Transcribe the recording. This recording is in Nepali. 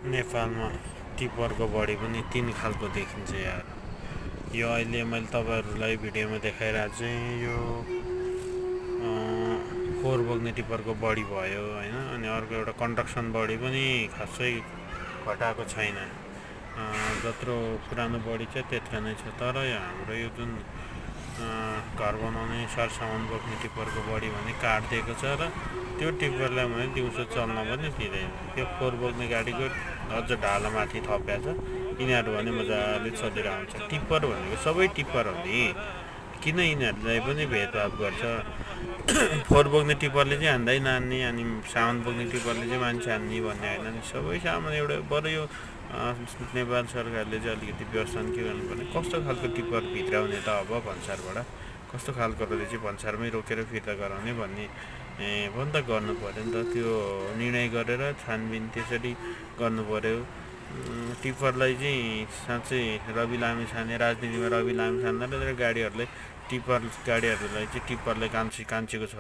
नेपालमा टिपरको बडी पनि 3 खालको देखिन्छ यार। यो अहिले मैले तपाईहरुलाई भिडियोमा देखाइरहेको चाहिँ यो फोहोर बोक्ने टिपरको बडी भयो हैन। अनि अर्को एउटा कन्स्ट्रक्सन बडी पनि खासै घटाएको छैन। जत्रो पुरानो बडी छ त्यत्रो नै छ। तर यो हाम्रो यो जुन घर बनाउने सरसामान बोक्ने टिपरको बडी भने काट दिएको छ र त्यो टिपरलाई भने दिउँसो चल्न पनि दिँदैन। त्यो फोहोर बोक्ने गाडीको अझ ढाला माथि थप्या छ। यिनीहरू भने मजाले चलिरहन्छ। टिपर भनेको सबै टिपर हो नि, किन यिनीहरूलाई पनि भेदभाव गर्छ? फोहोर बोक्ने टिपरले चाहिँ हान्दै नान्ने, अनि सामान बोक्ने टिपरले चाहिँ मान्छे हान्ने भन्ने होइन नि। सबै सामान एउटा। बरु यो नेपाल सरकारले चाहिँ अलिकति व्यवस्था के गर्नु पर्ने, कस्तो खालको टिपर भित्राउने त अब भन्सारबाट कस्तो खालकोले चाहिँ भन्सारमै रोकेर फिर्ता गराउने भन्ने पनि त गर्नु पर्यो नि त। त्यो निर्णय गरेर छानबिन त्यसरी गर्नु पर्यो। टिपरलाई चाहिँ साँच्चै रवि लामिछाने राजनीतिमा रवि लामिछाने र गाडीहरूलाई टिपर गाडीहरूलाई चाहिँ टिपरले कान्छेको छ